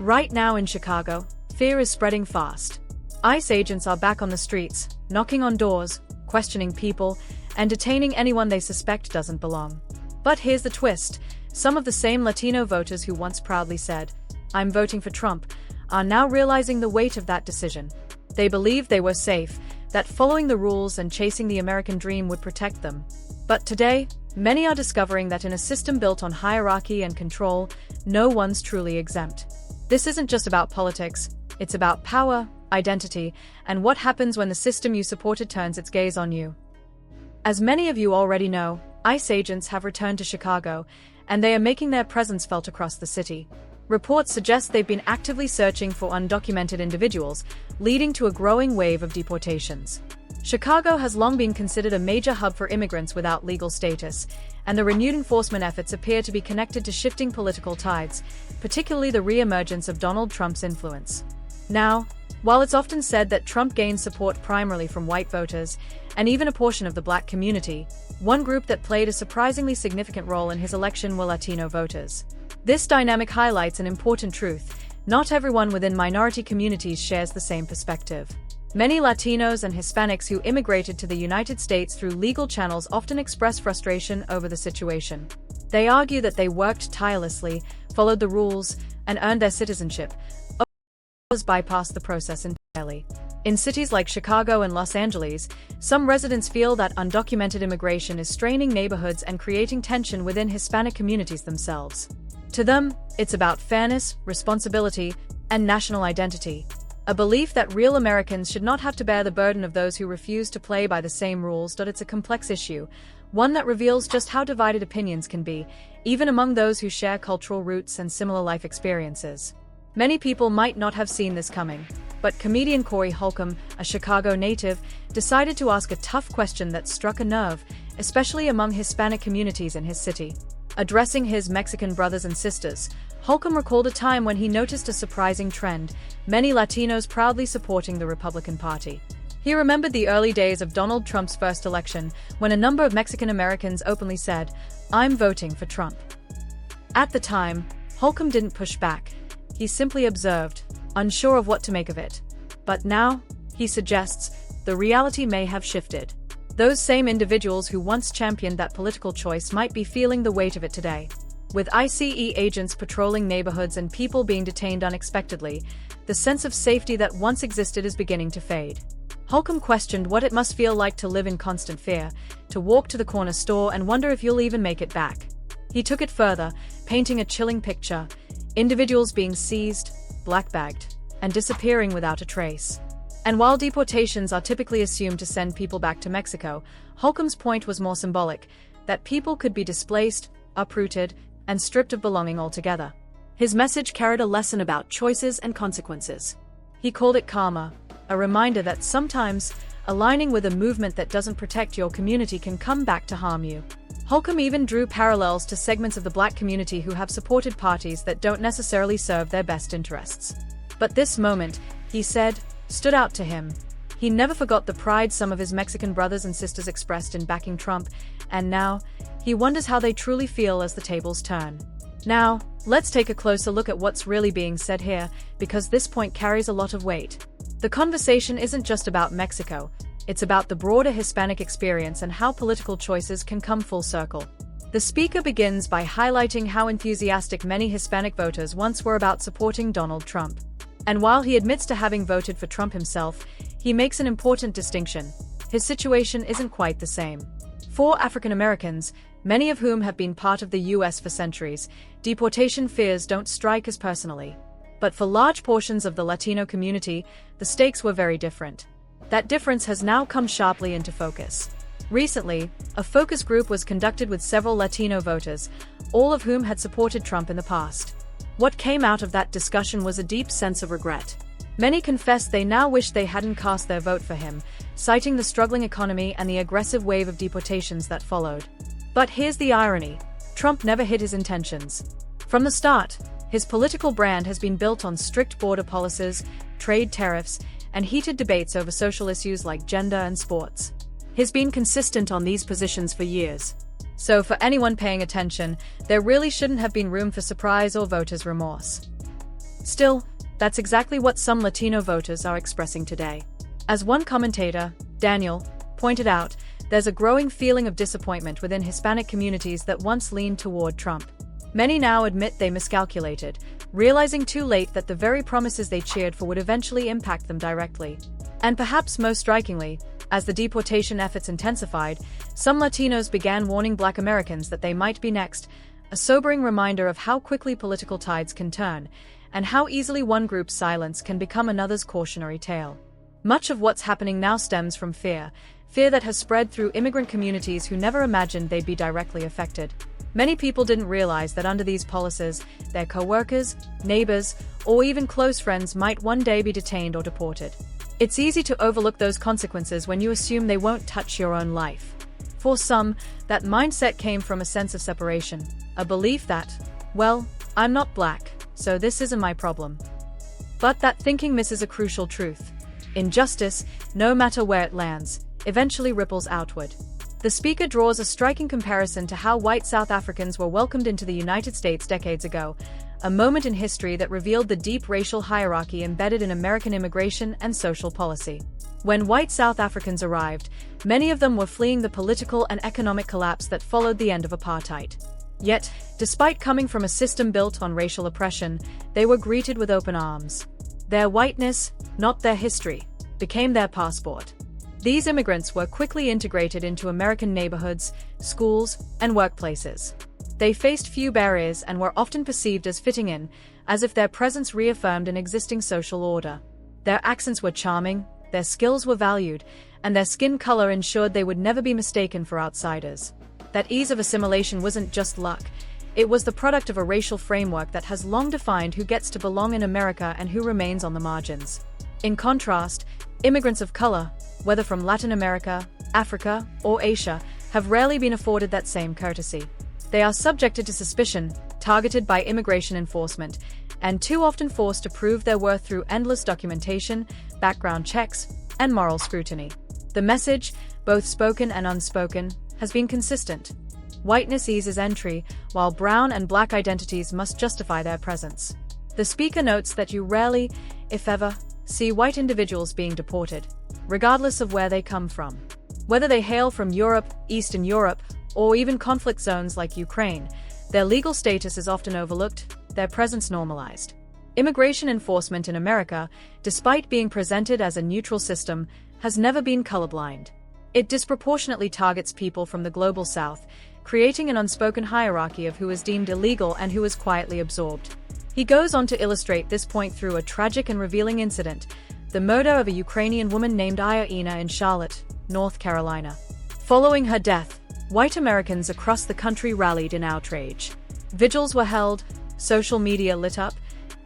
Right now in Chicago, fear is spreading fast. ICE agents are back on the streets, knocking on doors, questioning people, and detaining anyone they suspect doesn't belong. But here's the twist. Some of the same Latino voters who once proudly said, "I'm voting for Trump," are now realizing the weight of that decision. They believed they were safe, that following the rules and chasing the American dream would protect them. But today, many are discovering that in a system built on hierarchy and control, no one's truly exempt. This isn't just about politics, it's about power, identity, and what happens when the system you supported turns its gaze on you. As many of you already know, ICE agents have returned to Chicago, and they are making their presence felt across the city. Reports suggest they've been actively searching for undocumented individuals, leading to a growing wave of deportations. Chicago has long been considered a major hub for immigrants without legal status, and the renewed enforcement efforts appear to be connected to shifting political tides, particularly the re-emergence of Donald Trump's influence. Now, while it's often said that Trump gained support primarily from white voters, and even a portion of the black community, one group that played a surprisingly significant role in his election were Latino voters. This dynamic highlights an important truth: not everyone within minority communities shares the same perspective. Many Latinos and Hispanics who immigrated to the United States through legal channels often express frustration over the situation. They argue that they worked tirelessly, followed the rules, and earned their citizenship, but others bypassed the process entirely. In cities like Chicago and Los Angeles, some residents feel that undocumented immigration is straining neighborhoods and creating tension within Hispanic communities themselves. To them, it's about fairness, responsibility, and national identity. A belief that real Americans should not have to bear the burden of those who refuse to play by the same rules. It's a complex issue, one that reveals just how divided opinions can be, even among those who share cultural roots and similar life experiences. Many people might not have seen this coming, but comedian Cory Hulcom, a Chicago native, decided to ask a tough question that struck a nerve, especially among Hispanic communities in his city. Addressing his Mexican brothers and sisters, Holcomb recalled a time when he noticed a surprising trend: many Latinos proudly supporting the Republican Party. He remembered the early days of Donald Trump's first election, when a number of Mexican Americans openly said, "I'm voting for Trump." At the time, Holcomb didn't push back. He simply observed, unsure of what to make of it. But now, he suggests, the reality may have shifted. Those same individuals who once championed that political choice might be feeling the weight of it today. With ICE agents patrolling neighborhoods and people being detained unexpectedly, the sense of safety that once existed is beginning to fade. Holcomb questioned what it must feel like to live in constant fear, to walk to the corner store and wonder if you'll even make it back. He took it further, painting a chilling picture: individuals being seized, black-bagged, and disappearing without a trace. And while deportations are typically assumed to send people back to Mexico, Holcomb's point was more symbolic: that people could be displaced, uprooted, and stripped of belonging altogether. His message carried a lesson about choices and consequences. He called it karma, a reminder that sometimes aligning with a movement that doesn't protect your community can come back to harm you. Holcomb even drew parallels to segments of the black community who have supported parties that don't necessarily serve their best interests. But this moment, he said, stood out to him. He never forgot the pride some of his Mexican brothers and sisters expressed in backing Trump, and now, he wonders how they truly feel as the tables turn. Now, let's take a closer look at what's really being said here, because this point carries a lot of weight. The conversation isn't just about Mexico, it's about the broader Hispanic experience and how political choices can come full circle. The speaker begins by highlighting how enthusiastic many Hispanic voters once were about supporting Donald Trump. And while he admits to having voted for Trump himself, he makes an important distinction. His situation isn't quite the same. For African Americans, many of whom have been part of the U.S. for centuries, deportation fears don't strike as personally. But for large portions of the Latino community, the stakes were very different. That difference has now come sharply into focus. Recently, a focus group was conducted with several Latino voters, all of whom had supported Trump in the past. What came out of that discussion was a deep sense of regret. Many confessed they now wish they hadn't cast their vote for him, citing the struggling economy and the aggressive wave of deportations that followed. But here's the irony: Trump never hid his intentions. From the start, his political brand has been built on strict border policies, trade tariffs, and heated debates over social issues like gender and sports. He's been consistent on these positions for years. So for anyone paying attention, there really shouldn't have been room for surprise or voters' remorse. Still, that's exactly what some Latino voters are expressing today. As one commentator, Daniel, pointed out, there's a growing feeling of disappointment within Hispanic communities that once leaned toward Trump. Many now admit they miscalculated, realizing too late that the very promises they cheered for would eventually impact them directly. And perhaps most strikingly, as the deportation efforts intensified, some Latinos began warning Black Americans that they might be next, a sobering reminder of how quickly political tides can turn, and how easily one group's silence can become another's cautionary tale. Much of what's happening now stems from fear that has spread through immigrant communities who never imagined they'd be directly affected. Many people didn't realize that under these policies, their co-workers, neighbors, or even close friends might one day be detained or deported. It's easy to overlook those consequences when you assume they won't touch your own life. For some, that mindset came from a sense of separation, a belief that, well, I'm not Black, so this isn't my problem. But that thinking misses a crucial truth. Injustice, no matter where it lands, eventually ripples outward. The speaker draws a striking comparison to how white South Africans were welcomed into the United States decades ago, a moment in history that revealed the deep racial hierarchy embedded in American immigration and social policy. When white South Africans arrived, many of them were fleeing the political and economic collapse that followed the end of apartheid. Yet, despite coming from a system built on racial oppression, they were greeted with open arms. Their whiteness, not their history, became their passport. These immigrants were quickly integrated into American neighborhoods, schools, and workplaces. They faced few barriers and were often perceived as fitting in, as if their presence reaffirmed an existing social order. Their accents were charming, their skills were valued, and their skin color ensured they would never be mistaken for outsiders. That ease of assimilation wasn't just luck. It was the product of a racial framework that has long defined who gets to belong in America and who remains on the margins. In contrast, immigrants of color, whether from Latin America, Africa, or Asia, have rarely been afforded that same courtesy. They are subjected to suspicion, targeted by immigration enforcement, and too often forced to prove their worth through endless documentation, background checks, and moral scrutiny. The message, both spoken and unspoken, has been consistent. Whiteness eases entry, while brown and Black identities must justify their presence. The speaker notes that you rarely, if ever, see white individuals being deported, regardless of where they come from. Whether they hail from Europe, Eastern Europe, or even conflict zones like Ukraine, their legal status is often overlooked, their presence normalized. Immigration enforcement in America, despite being presented as a neutral system, has never been colorblind. It disproportionately targets people from the global South, creating an unspoken hierarchy of who is deemed illegal and who is quietly absorbed. He goes on to illustrate this point through a tragic and revealing incident, the murder of a Ukrainian woman named Ina in Charlotte, North Carolina. Following her death, white Americans across the country rallied in outrage. Vigils were held, social media lit up,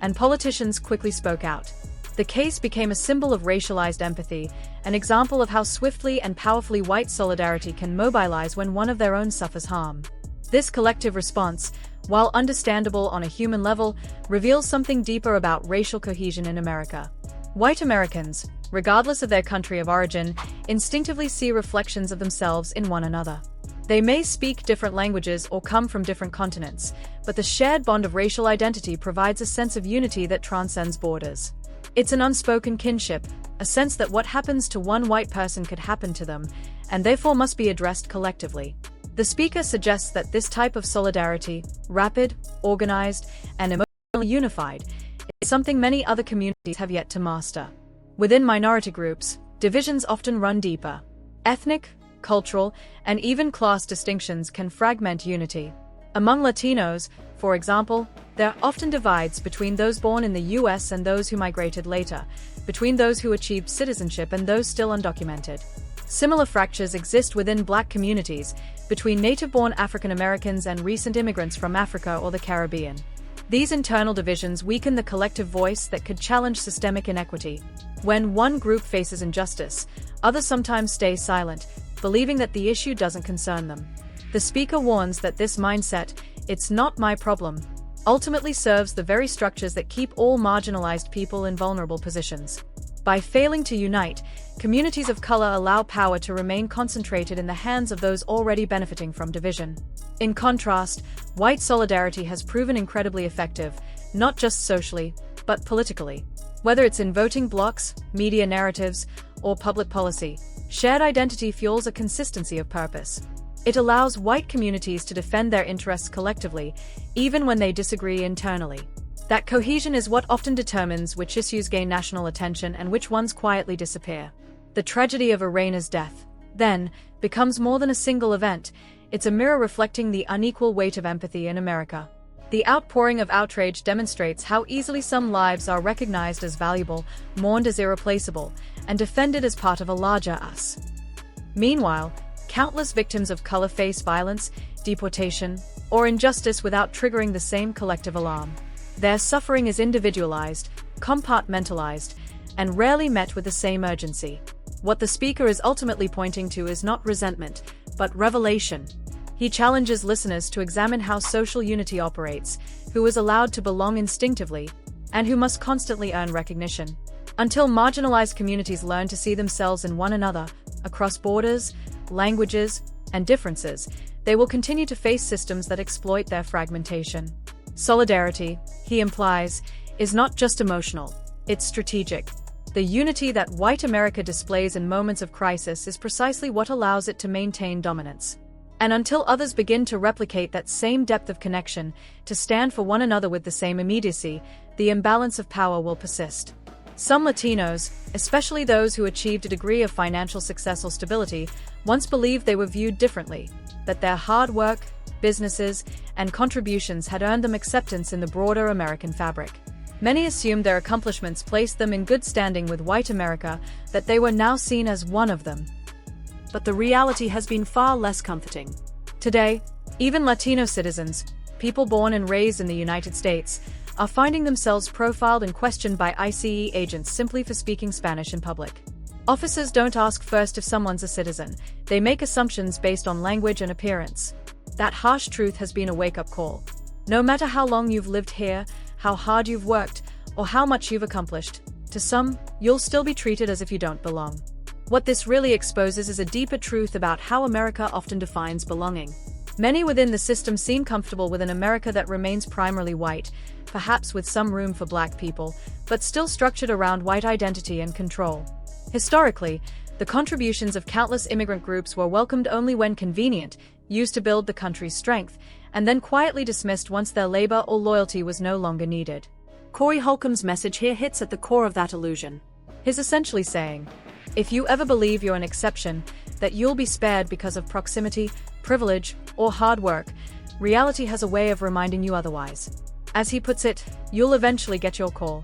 and politicians quickly spoke out. The case became a symbol of racialized empathy, an example of how swiftly and powerfully white solidarity can mobilize when one of their own suffers harm. This collective response, while understandable on a human level, reveals something deeper about racial cohesion in America. White Americans, regardless of their country of origin, instinctively see reflections of themselves in one another. They may speak different languages or come from different continents, but the shared bond of racial identity provides a sense of unity that transcends borders. It's an unspoken kinship, a sense that what happens to one white person could happen to them, and therefore must be addressed collectively. The speaker suggests that this type of solidarity, rapid, organized, and emotionally unified, is something many other communities have yet to master. Within minority groups, divisions often run deeper. Ethnic, cultural, and even class distinctions can fragment unity. Among Latinos, for example, there are often divides between those born in the U.S. and those who migrated later, between those who achieved citizenship and those still undocumented. Similar fractures exist within Black communities, between native-born African Americans and recent immigrants from Africa or the Caribbean. These internal divisions weaken the collective voice that could challenge systemic inequity. When one group faces injustice, others sometimes stay silent, believing that the issue doesn't concern them. The speaker warns that this mindset, "it's not my problem," ultimately serves the very structures that keep all marginalized people in vulnerable positions. By failing to unite, communities of color allow power to remain concentrated in the hands of those already benefiting from division. In contrast, white solidarity has proven incredibly effective, not just socially, but politically. Whether it's in voting blocs, media narratives, or public policy, shared identity fuels a consistency of purpose. It allows white communities to defend their interests collectively, even when they disagree internally. That cohesion is what often determines which issues gain national attention and which ones quietly disappear. The tragedy of Arena's death, then, becomes more than a single event. It's a mirror reflecting the unequal weight of empathy in America. The outpouring of outrage demonstrates how easily some lives are recognized as valuable, mourned as irreplaceable, and defended as part of a larger us. Meanwhile, countless victims of color face violence, deportation, or injustice without triggering the same collective alarm. Their suffering is individualized, compartmentalized, and rarely met with the same urgency. What the speaker is ultimately pointing to is not resentment, but revelation. He challenges listeners to examine how social unity operates, who is allowed to belong instinctively, and who must constantly earn recognition. Until marginalized communities learn to see themselves in one another, across borders, languages, and differences, they will continue to face systems that exploit their fragmentation. Solidarity, he implies, is not just emotional, it's strategic. The unity that white America displays in moments of crisis is precisely what allows it to maintain dominance. And until others begin to replicate that same depth of connection, to stand for one another with the same immediacy, the imbalance of power will persist. Some Latinos, especially those who achieved a degree of financial success or stability, once believed they were viewed differently, that their hard work, businesses, and contributions had earned them acceptance in the broader American fabric. Many assumed their accomplishments placed them in good standing with white America, that they were now seen as one of them. But the reality has been far less comforting. Today, even Latino citizens, people born and raised in the United States, are finding themselves profiled and questioned by ICE agents simply for speaking Spanish in public. Officers don't ask first if someone's a citizen, they make assumptions based on language and appearance. That harsh truth has been a wake-up call. No matter how long you've lived here, how hard you've worked, or how much you've accomplished, to some, you'll still be treated as if you don't belong. What this really exposes is a deeper truth about how America often defines belonging. Many within the system seem comfortable with an America that remains primarily white, perhaps with some room for black people, but still structured around white identity and control. Historically, the contributions of countless immigrant groups were welcomed only when convenient, used to build the country's strength, and then quietly dismissed once their labor or loyalty was no longer needed. Cory Hulcom's message here hits at the core of that illusion. He's essentially saying, if you ever believe you're an exception, that you'll be spared because of proximity, privilege, or hard work, reality has a way of reminding you otherwise. As he puts it, you'll eventually get your call.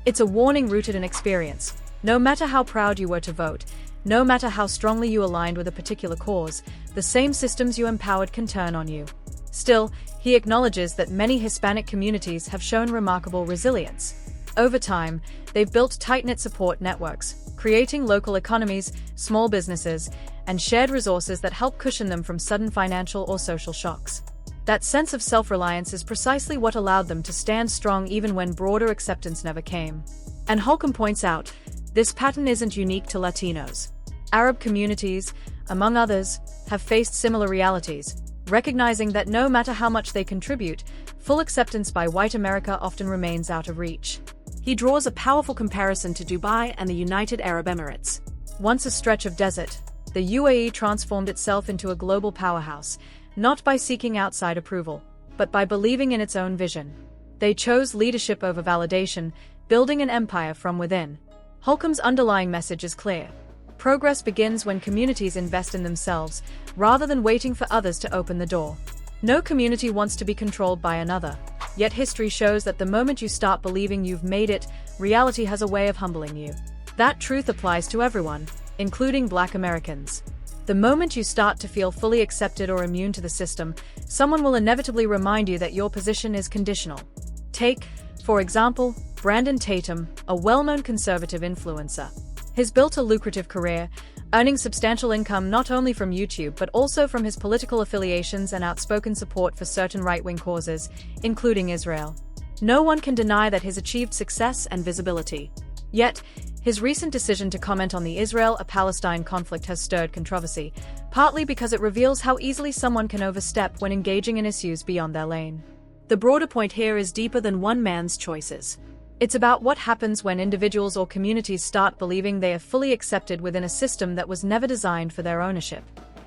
It's a warning rooted in experience. No matter how proud you were to vote, no matter how strongly you aligned with a particular cause, the same systems you empowered can turn on you. Still, he acknowledges that many Hispanic communities have shown remarkable resilience. Over time, they've built tight-knit support networks, creating local economies, small businesses, and shared resources that help cushion them from sudden financial or social shocks. That sense of self-reliance is precisely what allowed them to stand strong even when broader acceptance never came. And Holcomb points out, this pattern isn't unique to Latinos. Arab communities, among others, have faced similar realities, recognizing that no matter how much they contribute, full acceptance by white America often remains out of reach. He draws a powerful comparison to Dubai and the United Arab Emirates. Once a stretch of desert, the UAE transformed itself into a global powerhouse, not by seeking outside approval, but by believing in its own vision. They chose leadership over validation, building an empire from within. Holcomb's underlying message is clear. Progress begins when communities invest in themselves, rather than waiting for others to open the door. No community wants to be controlled by another, yet history shows that the moment you start believing you've made it, reality has a way of humbling you. That truth applies to everyone, including Black Americans. The moment you start to feel fully accepted or immune to the system, someone will inevitably remind you that your position is conditional. Take, for example, Brandon Tatum, a well-known conservative influencer. He's built a lucrative career, earning substantial income not only from YouTube but also from his political affiliations and outspoken support for certain right-wing causes, including Israel. No one can deny that he's achieved success and visibility. Yet, his recent decision to comment on the Israel-Palestine conflict has stirred controversy, partly because it reveals how easily someone can overstep when engaging in issues beyond their lane. The broader point here is deeper than one man's choices. It's about what happens when individuals or communities start believing they are fully accepted within a system that was never designed for their ownership.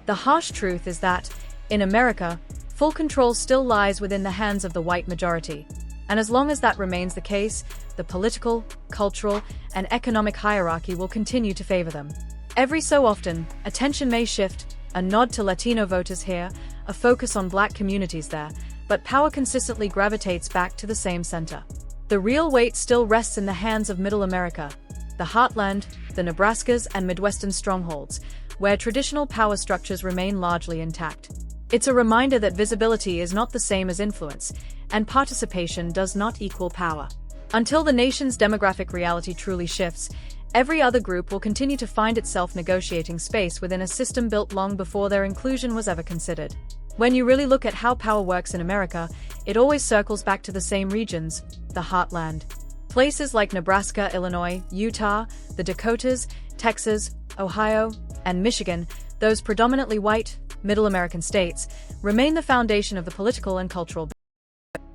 The harsh truth is that, in America, full control still lies within the hands of the white majority. And as long as that remains the case, the political, cultural, and economic hierarchy will continue to favor them. Every so often, attention may shift, a nod to Latino voters here, a focus on black communities there, but power consistently gravitates back to the same center. The real weight still rests in the hands of Middle America, the heartland, the Nebraskas and Midwestern strongholds, where traditional power structures remain largely intact. It's a reminder that visibility is not the same as influence, and participation does not equal power. Until the nation's demographic reality truly shifts, every other group will continue to find itself negotiating space within a system built long before their inclusion was ever considered. When you really look at how power works in America, it always circles back to the same regions, the heartland. Places like Nebraska, Illinois, Utah, the Dakotas, Texas, Ohio, and Michigan, those predominantly white, Middle American states, remain the foundation of the political and cultural.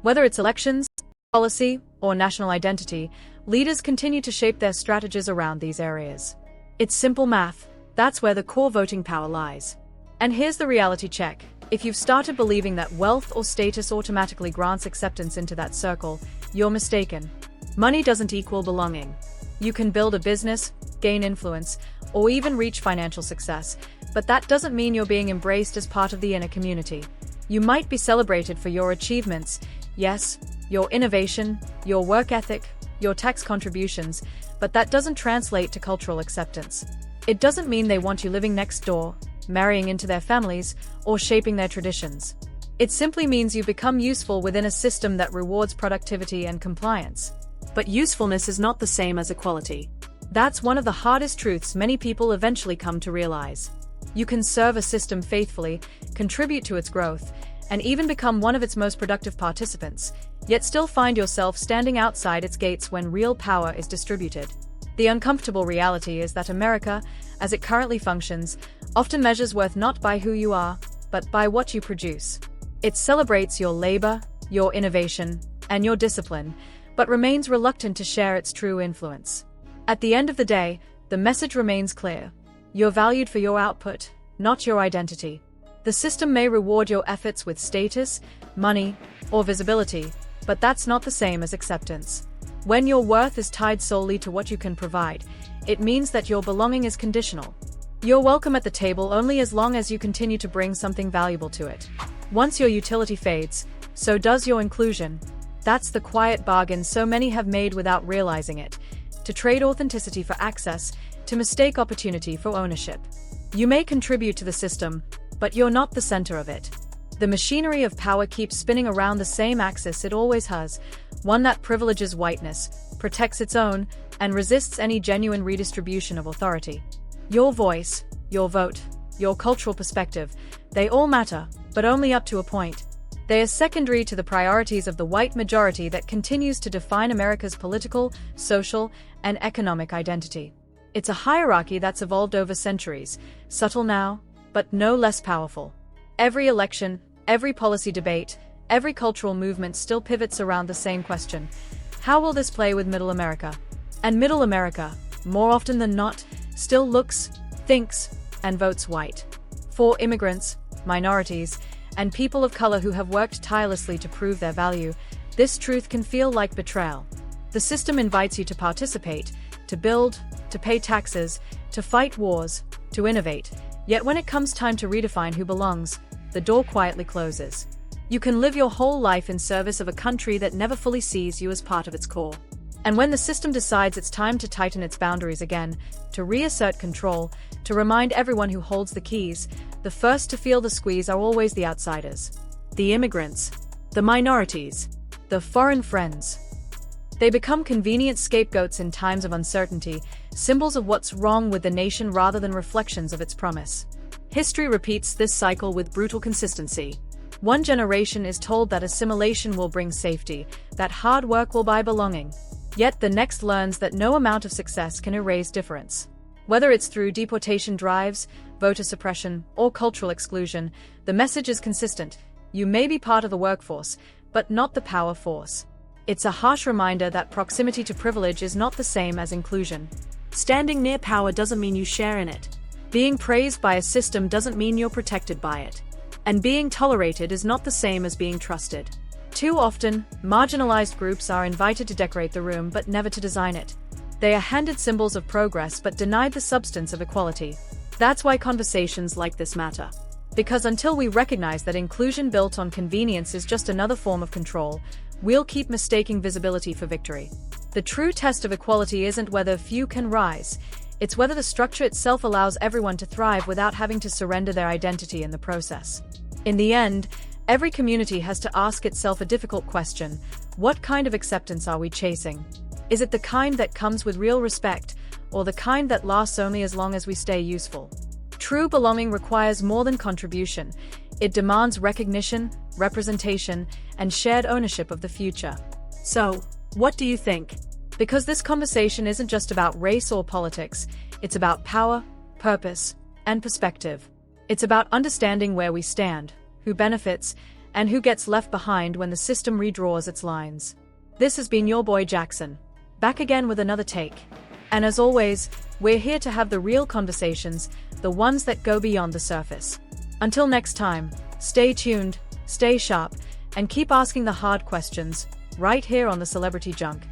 Whether it's elections, policy, or national identity, leaders continue to shape their strategies around these areas. It's simple math. That's where the core voting power lies. And here's the reality check. If you've started believing that wealth or status automatically grants acceptance into that circle, you're mistaken. Money doesn't equal belonging. You can build a business, gain influence, or even reach financial success, but that doesn't mean you're being embraced as part of the inner community. You might be celebrated for your achievements, yes, your innovation, your work ethic, your tax contributions, but that doesn't translate to cultural acceptance. It doesn't mean they want you living next door, marrying into their families, or shaping their traditions. It simply means you become useful within a system that rewards productivity and compliance. But usefulness is not the same as equality. That's one of the hardest truths many people eventually come to realize. You can serve a system faithfully, contribute to its growth, and even become one of its most productive participants, yet still find yourself standing outside its gates when real power is distributed. The uncomfortable reality is that America, as it currently functions, often measures worth not by who you are, but by what you produce. It celebrates your labor, your innovation, and your discipline, but remains reluctant to share its true influence. At the end of the day, the message remains clear. You're valued for your output, not your identity. The system may reward your efforts with status, money, or visibility, but that's not the same as acceptance. When your worth is tied solely to what you can provide, it means that your belonging is conditional. You're welcome at the table only as long as you continue to bring something valuable to it. Once your utility fades, so does your inclusion. That's the quiet bargain so many have made without realizing it, to trade authenticity for access, to mistake opportunity for ownership. You may contribute to the system, but you're not the center of it. The machinery of power keeps spinning around the same axis it always has, one that privileges whiteness, protects its own, and resists any genuine redistribution of authority. Your voice, your vote, your cultural perspective, they all matter, but only up to a point. They are secondary to the priorities of the white majority that continues to define America's political, social, and economic identity. It's a hierarchy that's evolved over centuries, subtle now, but no less powerful. Every election, every policy debate, every cultural movement still pivots around the same question: how will this play with Middle America? And Middle America, more often than not, still looks, thinks, and votes white. For immigrants, minorities, and people of color who have worked tirelessly to prove their value, this truth can feel like betrayal. The system invites you to participate, to build, to pay taxes, to fight wars, to innovate. Yet when it comes time to redefine who belongs, the door quietly closes. You can live your whole life in service of a country that never fully sees you as part of its core. And when the system decides it's time to tighten its boundaries again, to reassert control, to remind everyone who holds the keys, the first to feel the squeeze are always the outsiders. The immigrants, the minorities, the foreign friends. They become convenient scapegoats in times of uncertainty, symbols of what's wrong with the nation rather than reflections of its promise. History repeats this cycle with brutal consistency. One generation is told that assimilation will bring safety, that hard work will buy belonging. Yet the next learns that no amount of success can erase difference. Whether it's through deportation drives, voter suppression, or cultural exclusion, the message is consistent. You may be part of the workforce, but not the power force. It's a harsh reminder that proximity to privilege is not the same as inclusion. Standing near power doesn't mean you share in it. Being praised by a system doesn't mean you're protected by it. And being tolerated is not the same as being trusted. Too often, marginalized groups are invited to decorate the room but never to design it. They are handed symbols of progress but denied the substance of equality. That's why conversations like this matter. Because until we recognize that inclusion built on convenience is just another form of control, we'll keep mistaking visibility for victory. The true test of equality isn't whether few can rise, it's whether the structure itself allows everyone to thrive without having to surrender their identity in the process. In the end, every community has to ask itself a difficult question: what kind of acceptance are we chasing? Is it the kind that comes with real respect, or the kind that lasts only as long as we stay useful? True belonging requires more than contribution. It demands recognition, representation, and shared ownership of the future. So, what do you think? Because this conversation isn't just about race or politics, it's about power, purpose, and perspective. It's about understanding where we stand, who benefits, and who gets left behind when the system redraws its lines. This has been your boy Jackson, back again with another take. And as always, we're here to have the real conversations, the ones that go beyond the surface. Until next time, stay tuned, stay sharp, and keep asking the hard questions, right here on the Celebrity Junk.